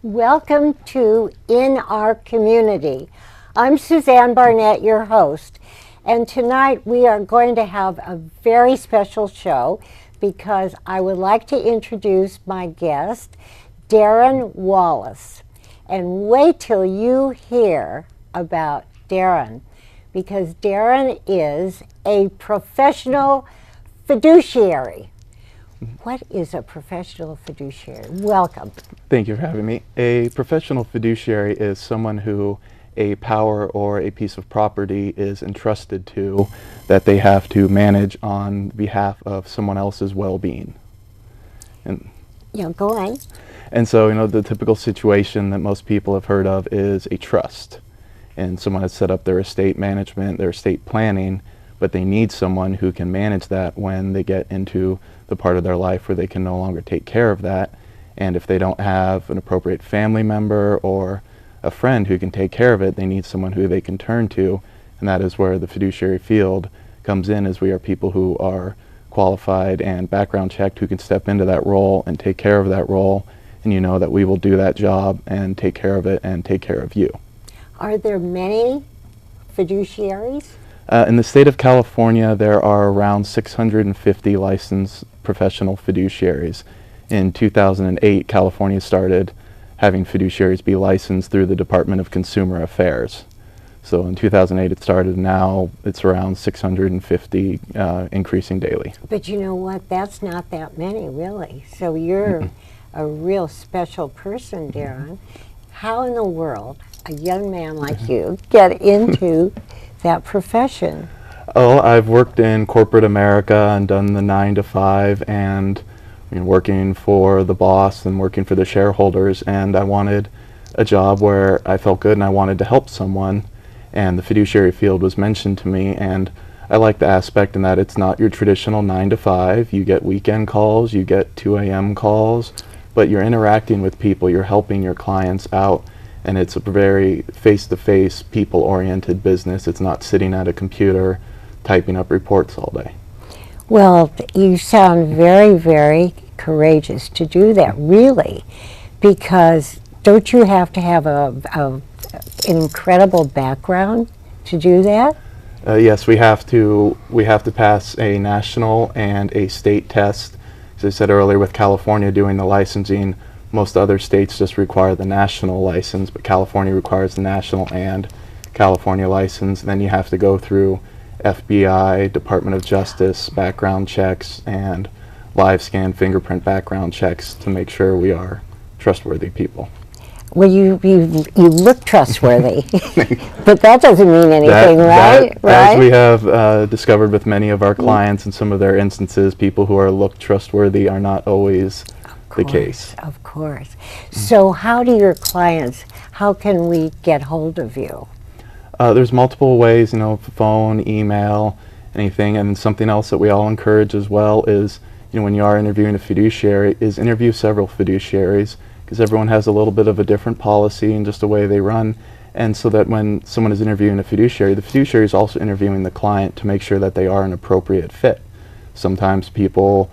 Welcome to In Our Community. I'm Suzanne Barnett, your host, and tonight we are going to have a very special show because I would like to introduce my guest, Darren Wallace. And wait till you hear about Darren, because Darren is a professional fiduciary. What is a professional fiduciary? Welcome. Thank you for having me. A professional fiduciary is someone who a power or a piece of property is entrusted to that they have to manage on behalf of someone else's well-being. And Yeah, go on. And so, the typical situation that most people have heard of is a trust. And someone has set up their estate management, their estate planning, but they need someone who can manage that when they get into the part of their life where they can no longer take care of that. And if they don't have an appropriate family member or a friend who can take care of it, they need someone who they can turn to. And that is where the fiduciary field comes in, as we are people who are qualified and background checked who can step into that role and take care of that role. And you know that we will do that job and take care of it and take care of you. Are there many fiduciaries? In the state of California, there are around 650 licensed professional fiduciaries. In 2008, California started having fiduciaries be licensed through the Department of Consumer Affairs. So in 2008 it started, now it's around 650, increasing daily. But you know what, that's not that many really. So you're a real special person, Darren. How in the world a young man like you get into that profession? Oh, I've worked in corporate America and done the 9 to 5 and working for the boss and working for the shareholders, and I wanted a job where I felt good and I wanted to help someone, and the fiduciary field was mentioned to me. And I like the aspect in that it's not your traditional 9 to 5. You get weekend calls, you get 2 a.m. calls, but you're interacting with people, you're helping your clients out, and it's a very face-to-face, people-oriented business. It's not sitting at a computer typing up reports all day. Well, you sound very, very courageous to do that, really, because don't you have to have an incredible background to do that? Yes, we have to pass a national and a state test. As I said earlier, with California doing the licensing, most other states just require the national license, but California requires the national and California license. Then you have to go through FBI, Department of Justice background checks and live scan fingerprint background checks to make sure we are trustworthy people. Well, you look trustworthy, but that doesn't mean anything, right? As we have discovered with many of our clients in some of their instances, people who are look trustworthy are not always the case. Of course. So how do your clients, how can we get hold of you? There's multiple ways, phone, email, anything. And something else that we all encourage as well is, when you are interviewing a fiduciary, is interview several fiduciaries, because everyone has a little bit of a different policy and just the way they run. And so that when someone is interviewing a fiduciary, the fiduciary is also interviewing the client to make sure that they are an appropriate fit. Sometimes people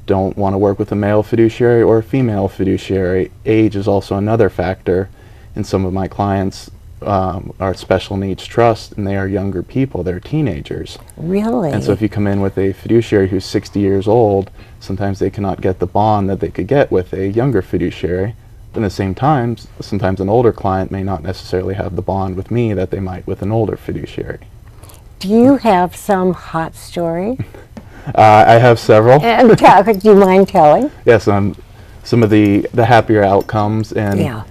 don't want to work with a male fiduciary or a female fiduciary. Age is also another factor. And some of my clients are special needs trust, and they are younger people, they're teenagers. Really? And so if you come in with a fiduciary who's 60 years old, sometimes they cannot get the bond that they could get with a younger fiduciary. But at the same time, sometimes an older client may not necessarily have the bond with me that they might with an older fiduciary. Do you have some hot story? I have several. Do you mind telling? Yes, some of the happier outcomes, and Yeah.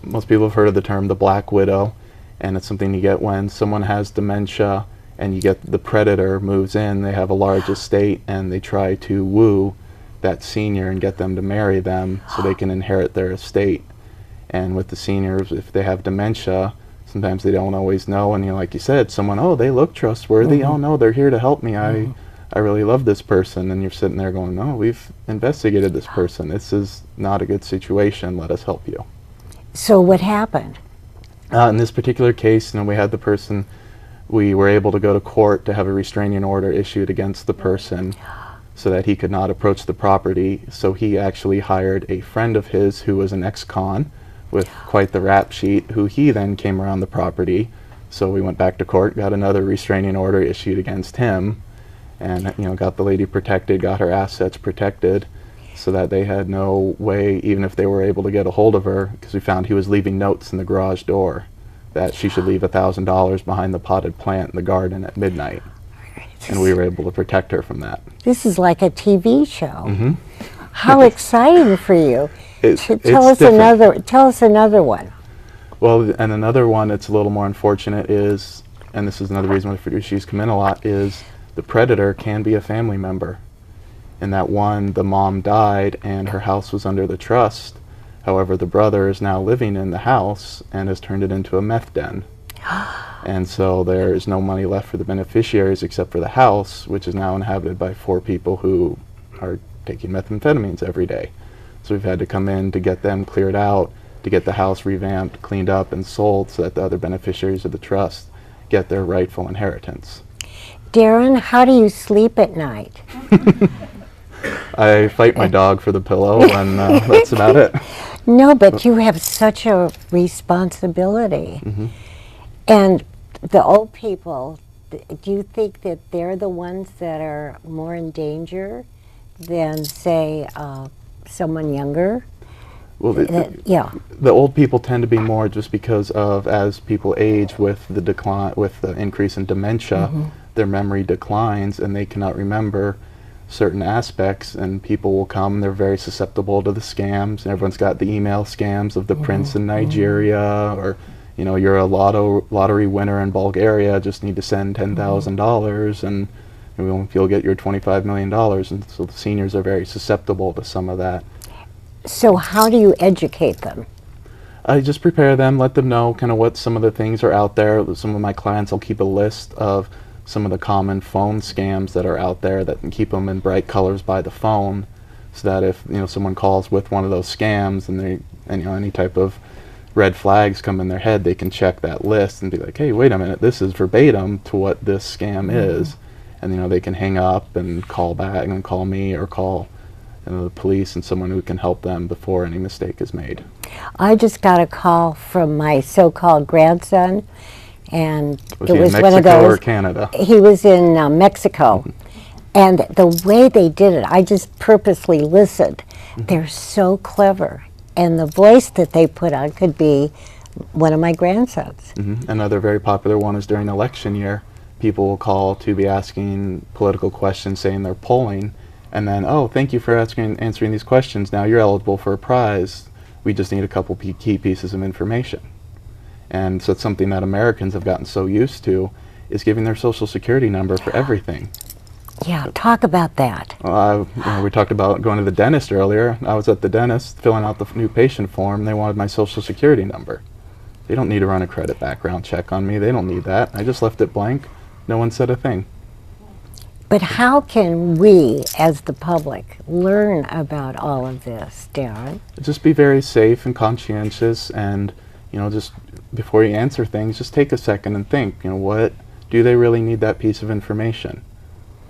most people have heard of the term the black widow, and it's something you get when someone has dementia and you get the predator moves in, they have a large estate, and they try to woo that senior and get them to marry them so they can inherit their estate. And with the seniors, if they have dementia, sometimes they don't always know, and like you said, someone, oh, they look trustworthy, oh no, they're here to help me, I really love this person, and you're sitting there going, no, we've investigated this person. This is not a good situation. Let us help you. So what happened? In this particular case, we had the person, we were able to go to court to have a restraining order issued against the person so that he could not approach the property. So he actually hired a friend of his who was an ex-con with quite the rap sheet, who he then came around the property. So we went back to court, got another restraining order issued against him, and got the lady protected, got her assets protected, so that they had no way, even if they were able to get a hold of her, because we found he was leaving notes in the garage door that she should leave $1,000 behind the potted plant in the garden at midnight. And we were able to protect her from that. This is like a TV show. Mm-hmm. How exciting for you. Tell us another one. Well, and another one that's a little more unfortunate is, and this is another reason why fiduciaries come in a lot, is the predator can be a family member. In that one, the mom died and her house was under the trust. However, the brother is now living in the house and has turned it into a meth den. And so there is no money left for the beneficiaries except for the house, which is now inhabited by 4 people who are taking methamphetamines every day. So we've had to come in to get them cleared out, to get the house revamped, cleaned up, and sold so that the other beneficiaries of the trust get their rightful inheritance. Darren, how do you sleep at night? I fight my dog for the pillow, and that's about it. No, but you have such a responsibility. Mm-hmm. And the old people, do you think that they're the ones that are more in than, say, someone younger? Well, yeah. The old people tend to be more just because of, as people age with the decline, with the increase in dementia, their memory declines and they cannot remember certain aspects, and people will come, they're very susceptible to the scams, and everyone's got the email scams of the prince in Nigeria, or you're a lottery winner in Bulgaria, just need to send $10,000 and you'll get your $25 million, and so the seniors are very susceptible to some of that. So how do you educate them? I just prepare them, let them know kind of what some of the things are out there. Some of my clients, I'll keep a list of some of the common phone scams that are out there that can keep them in bright colors by the phone, so that if someone calls with one of those scams and any type of red flags come in their head, they can check that list and be like, hey, wait a minute, this is verbatim to what this scam is, and they can hang up and call back and call me or call the police and someone who can help them before any mistake is made. I just got a call from my so-called grandson, and Was it he was in one of Mexico those. or Canada? He was in Mexico, and the way they did it, I just purposely listened. They're so clever, and the voice that they put on could be one of my grandsons. Another very popular one is during election year. People will call to be asking political questions, saying they're polling, and then, oh, thank you for answering these questions. Now you're eligible for a prize. We just need a couple key pieces of information. And so it's something that Americans have gotten so used to, is giving their social security number for everything. Yeah, talk about that. We talked about going to the dentist earlier. I was at the dentist filling out the new patient form. They wanted my social security number. They don't need to run a credit background check on me. They don't need that. I just left it blank. No one said a thing. But how can we, as the public, learn about all of this, Darren? Just be very safe and conscientious, and just before you answer things, just take a second and think. What do they really need that piece of information?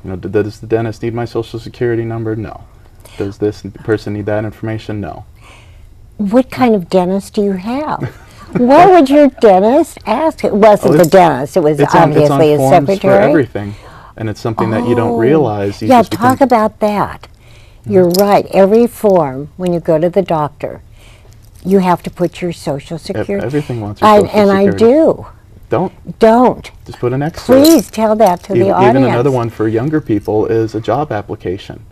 Does the dentist need my social security number? No. Does this person need that information? No. What kind of dentist do you have? What would your dentist ask? It wasn't the dentist. It was obviously his secretary. For everything. And it's something that you don't realize. Yeah, talk about that. You're right. Every form, when you go to the doctor, you have to put your social security. Everything wants your social security. And I do. Don't. Just put an X. Please tell that to the audience. Even another one for younger people is a job application.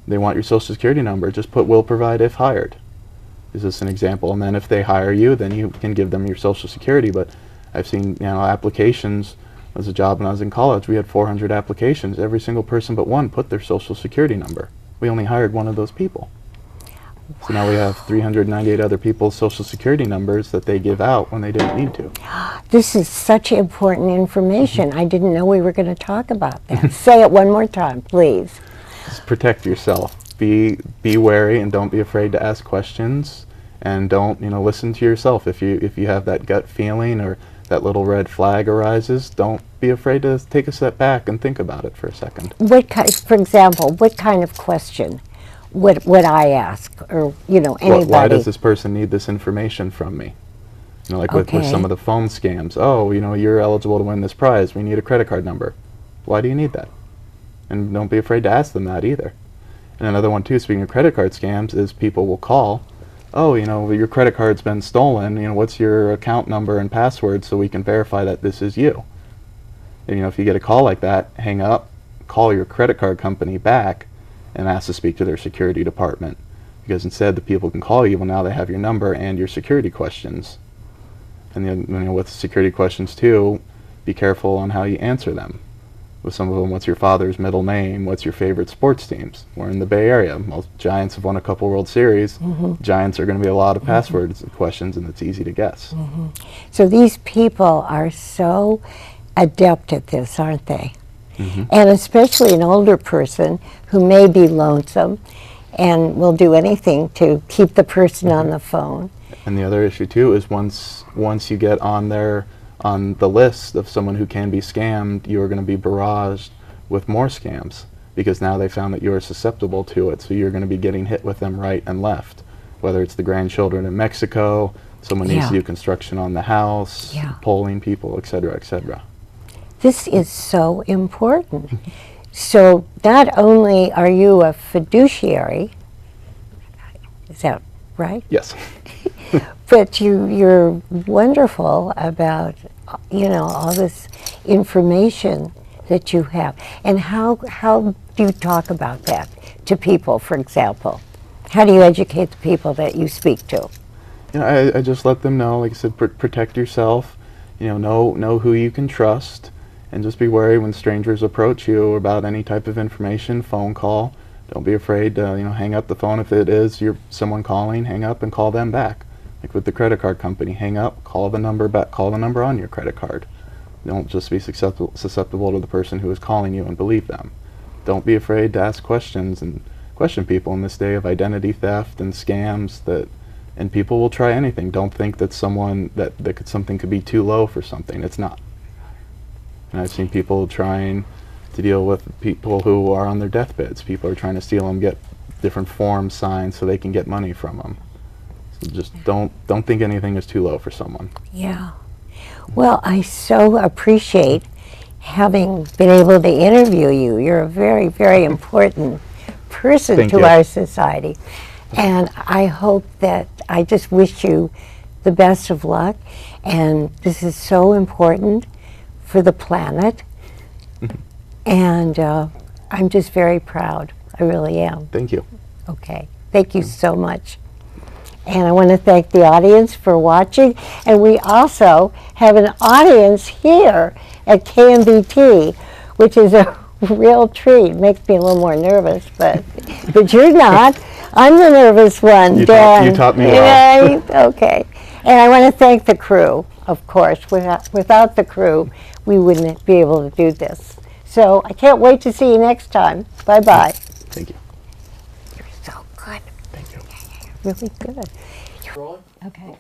They want your social security number. Just put will provide if hired. Is this an example? And then if they hire you, then you can give them your social security. But I've seen applications. As a job when I was in college, we had 400 applications. Every single person but one put their social security number. We only hired one of those people. So now we have 398 other people's social security numbers that they give out when they didn't need to. This is such important information. I didn't know we were going to talk about that. Say it one more time, please. Just protect yourself. Be wary and don't be afraid to ask questions, and don't listen to yourself. If you have that gut feeling or that little red flag arises, don't be afraid to take a step back and think about it for a second. For example, what kind of question what I ask, or anybody. Why does this person need this information from me? Like with Okay. some of the phone scams. Oh, you're eligible to win this prize. We need a credit card number. Why do you need that? And don't be afraid to ask them that either. And another one too, speaking of credit card scams, is people will call, oh, your credit card's been stolen. What's your account number and password so we can verify that this is you? And, if you get a call like that, hang up, call your credit card company back, and ask to speak to their security department. Because instead the people can call you, well, now they have your number and your security questions. And then, with security questions too, be careful on how you answer them. With some of them, what's your father's middle name? What's your favorite sports teams? We're in the Bay Area. Most Giants have won a couple World Series. Giants are going to be a lot of passwords and questions, and it's easy to guess. So these people are so adept at this, aren't they? And especially an older person who may be lonesome and will do anything to keep the person on the phone. And the other issue too is once you get on the list of someone who can be scammed, you are going to be barraged with more scams, because now they found that you are susceptible to it. So you're going to be getting hit with them right and left, whether it's the grandchildren in Mexico, someone needs to do construction on the house, polling people, etc., etc. This is so important. So not only are you a fiduciary, is that right? Yes. But you're wonderful about, all this information that you have. And how do you talk about that to people, for example? How do you educate the people that you speak to? I just let them know, like I said, protect yourself, know who you can trust, and just be wary when strangers approach you about any type of information, phone call. Don't be afraid to, hang up the phone. If it is someone calling, hang up and call them back. Like with the credit card company, hang up, call the number back, call the number on your credit card. Don't just be susceptible to the person who is calling you and believe them. Don't be afraid to ask questions and question people in this day of identity theft and scams, and people will try anything. Don't think that something could be too low for something. It's not. And I've seen people trying to deal with people who are on their deathbeds. People are trying to steal them, get different forms signed so they can get money from them. So just don't think anything is too low for someone. Yeah. Well, I so appreciate having been able to interview you. You're a very, very important person Thank to you. our society. And I just wish you the best of luck. And this is so important for the planet. And I'm just very proud. I really am. Thank you. Okay. Thank you so much. And I want to thank the audience for watching. And we also have an audience here at KMBT, which is a real treat. Makes me a little more nervous, but you're not. I'm the nervous one, Dan. You taught me well. Right? Okay. And I want to thank the crew, of course. Without the crew, we wouldn't be able to do this. So I can't wait to see you next time. Bye-bye. Thank you. You're so good. Thank you. Really good. Okay.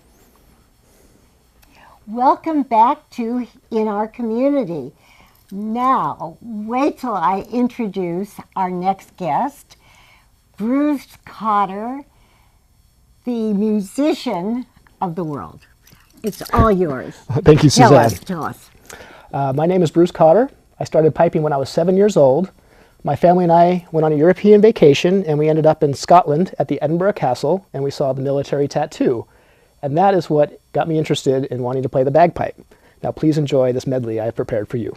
Welcome back to In Our Community. Now, wait till I introduce our next guest, Bruce Cotter, the musician of the world. It's all yours. Thank you, Suzanne. Tell us. My name is Bruce Cotter. I started piping when I was 7 years old. My family and I went on a European vacation, and we ended up in Scotland at the Edinburgh Castle, and we saw the military tattoo. And that is what got me interested in wanting to play the bagpipe. Now please enjoy this medley I have prepared for you.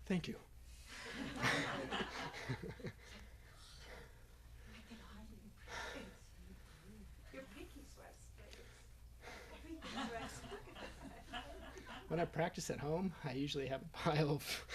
Thank you. Your pinky sweats. Everything sweats. When I practice at home, I usually have a pile of